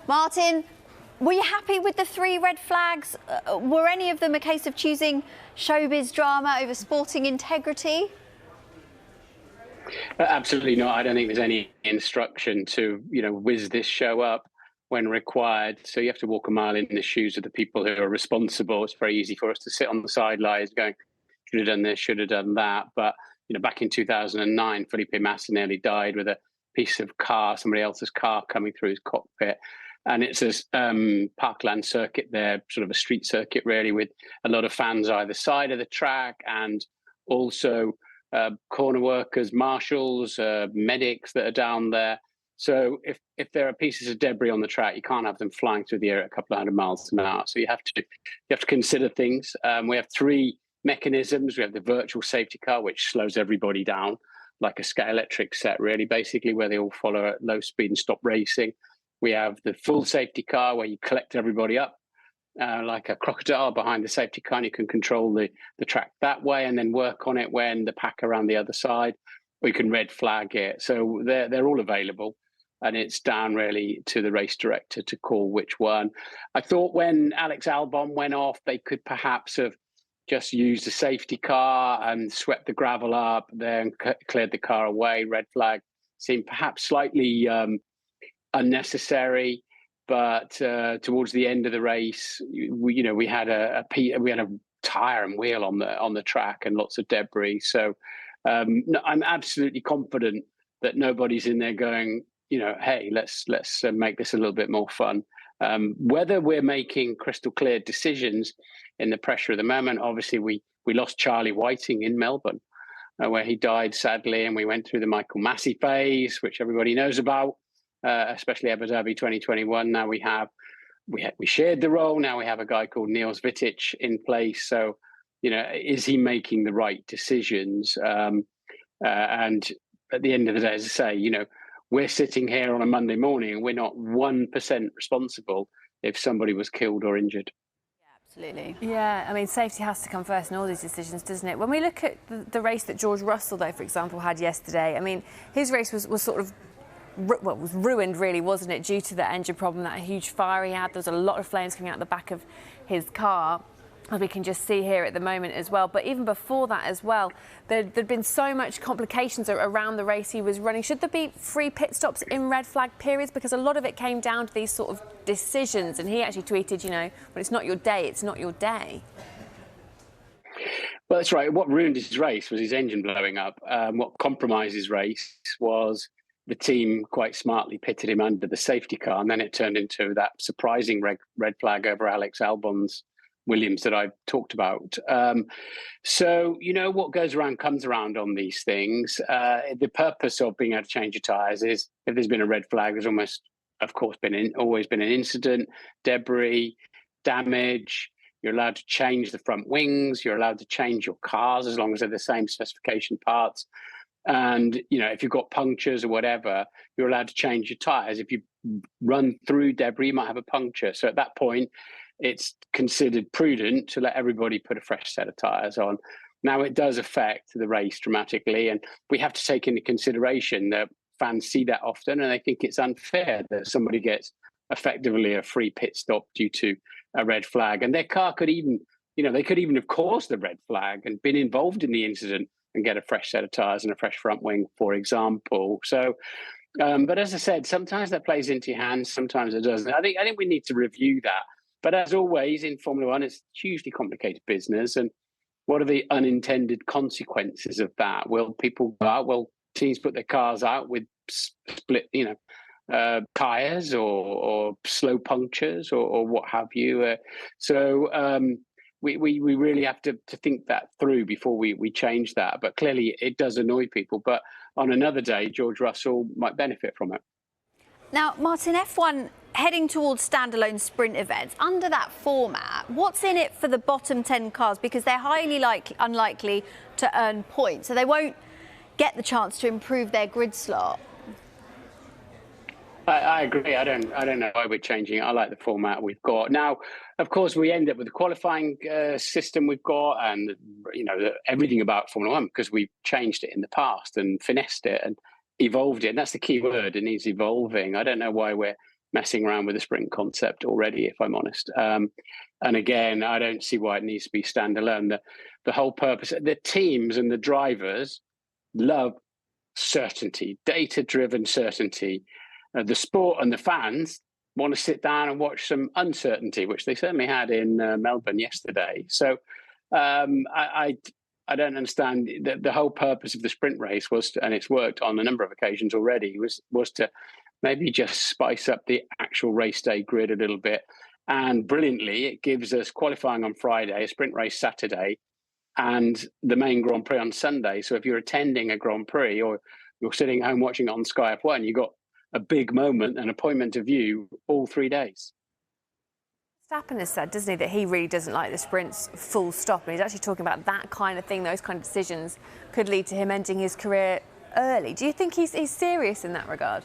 Martin, were you happy with the 3 red flags? Were any of them a case of choosing showbiz drama over sporting integrity? Absolutely not. I don't think there's any instruction to, whiz this show up when required. So you have to walk a mile in the shoes of the people who are responsible. It's very easy for us to sit on the sidelines going, should have done this, should have done that. But, back in 2009, Felipe Massa nearly died with a piece of car, somebody else's car coming through his cockpit. And it's a parkland circuit there, sort of a street circuit, really, with a lot of fans either side of the track and also corner workers, marshals, medics that are down there. So if there are pieces of debris on the track, you can't have them flying through the air at a couple of hundred miles an hour. So you have to consider things. We have 3 mechanisms. We have the virtual safety car, which slows everybody down, like a electric set, really, basically, where they all follow at low speed and stop racing. We have the full safety car, where you collect everybody up like a crocodile behind the safety car, and you can control the track that way and then work on it when the pack are around the other side, or you can red flag it. So they're all available, and it's down really to the race director to call which one. I thought when Alex Albon went off, they could perhaps have just used the safety car and swept the gravel up, then cleared the car away. Red flag seemed perhaps slightly unnecessary, but towards the end of the race, we had a tire and wheel on the track and lots of debris. So I'm absolutely confident that nobody's in there going, hey, let's make this a little bit more fun. Whether we're making crystal clear decisions in the pressure of the moment, obviously we lost Charlie Whiting in Melbourne, where he died sadly, and we went through the Michael Massey phase, which everybody knows about. Especially Abu Dhabi 2021. Now we shared the role. Now we have a guy called Niels Vitic in place. So, is he making the right decisions? And at the end of the day, as I say, we're sitting here on a Monday morning and we're not 1% responsible if somebody was killed or injured. Absolutely. Yeah, I mean, safety has to come first in all these decisions, doesn't it? When we look at the race that George Russell, though, for example, had yesterday, I mean, his race was sort of was ruined, really, wasn't it, due to the engine problem, that huge fire he had. There was a lot of flames coming out the back of his car, as we can just see here at the moment as well. But even before that as well, there'd been so much complications around the race he was running. Should there be free pit stops in red flag periods? Because a lot of it came down to these sort of decisions. And he actually tweeted, when it's not your day, it's not your day. Well, that's right. What ruined his race was his engine blowing up. What compromised his race was the team quite smartly pitted him under the safety car, and then it turned into that surprising red flag over Alex Albon's Williams that I've talked about. So, what goes around comes around on these things. The purpose of being able to change your tyres is, if there's been a red flag, there's almost, of course, always been an incident, debris, damage. You're allowed to change the front wings. You're allowed to change your cars as long as they're the same specification parts. And, if you've got punctures or whatever, you're allowed to change your tyres. If you run through debris, you might have a puncture. So at that point, it's considered prudent to let everybody put a fresh set of tyres on. Now, it does affect the race dramatically, and we have to take into consideration that fans see that often, and they think it's unfair that somebody gets effectively a free pit stop due to a red flag. And their car could even, they could even have caused the red flag and been involved in the incident and get a fresh set of tyres and a fresh front wing, for example. So, but as I said, sometimes that plays into your hands, sometimes it doesn't. I think we need to review that. But as always in Formula One, it's a hugely complicated business. And what are the unintended consequences of that? Will people go out? Will teams put their cars out with split, tyres or slow punctures or what have you? We really have to think that through before we change that. But clearly it does annoy people. But on another day, George Russell might benefit from it. Now, Martin, F1 heading towards standalone sprint events. Under that format, what's in it for the bottom 10 cars? Because they're highly unlikely to earn points, so they won't get the chance to improve their grid slot. I agree. I don't know why we're changing it. I like the format we've got now. Of course, we end up with the qualifying system we've got, and everything about Formula One, because we've changed it in the past and finessed it and evolved it. And that's the key word. It needs evolving. I don't know why we're messing around with the sprint concept already, if I'm honest. And again, I don't see why it needs to be standalone. The whole purpose, the teams and the drivers love certainty, data-driven certainty. The sport and the fans want to sit down and watch some uncertainty, which they certainly had in Melbourne yesterday. So I don't understand. The whole purpose of the sprint race was, and it's worked on a number of occasions already, was to maybe just spice up the actual race day grid a little bit. And brilliantly, it gives us qualifying on Friday, a sprint race Saturday, and the main Grand Prix on Sunday. So if you're attending a Grand Prix or you're sitting home watching it on Sky F1, you've got a big moment, an appointment to view all 3 days. Verstappen has said, doesn't he, that he really doesn't like the sprints full stop. And he's actually talking about that kind of thing, those kind of decisions could lead to him ending his career early. Do you think he's serious in that regard?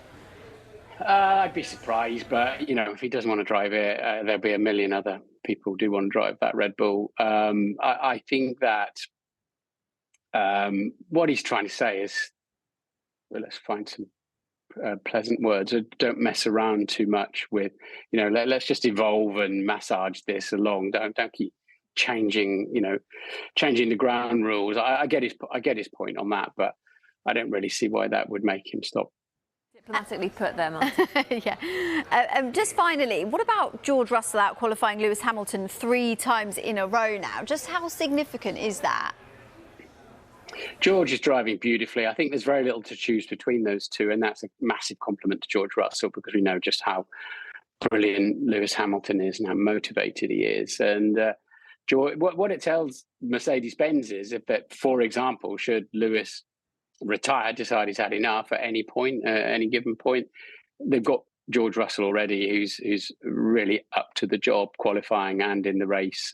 I'd be surprised, but, you know, if he doesn't want to drive it, there'll be a million other people who do want to drive that Red Bull. I think that what he's trying to say is, well, let's find some pleasant words. Don't mess around too much with, you know, let's just evolve and massage this along. Don't keep changing the ground rules. I get his point on that, but I don't really see why that would make him stop. Diplomatically put there, Martin. Yeah. Just finally, what about George Russell out qualifying Lewis Hamilton 3 times in a row now? Just how significant is that? George is driving beautifully. I think there's very little to choose between those two, and that's a massive compliment to George Russell, because we know just how brilliant Lewis Hamilton is and how motivated he is. And George, what it tells Mercedes-Benz is that, for example, should Lewis retire, decide he's had enough at any point, any given point, they've got George Russell already, who's really up to the job, qualifying and in the race.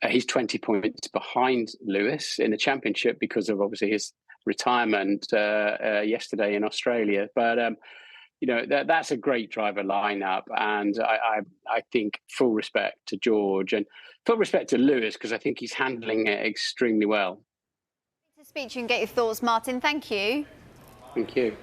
He's 20 points behind Lewis in the championship because of obviously his retirement yesterday in Australia. But you know, that's a great driver lineup, and I think full respect to George and full respect to Lewis, because I think he's handling it extremely well. To speak to you and get your thoughts, Martin. Thank you. Thank you.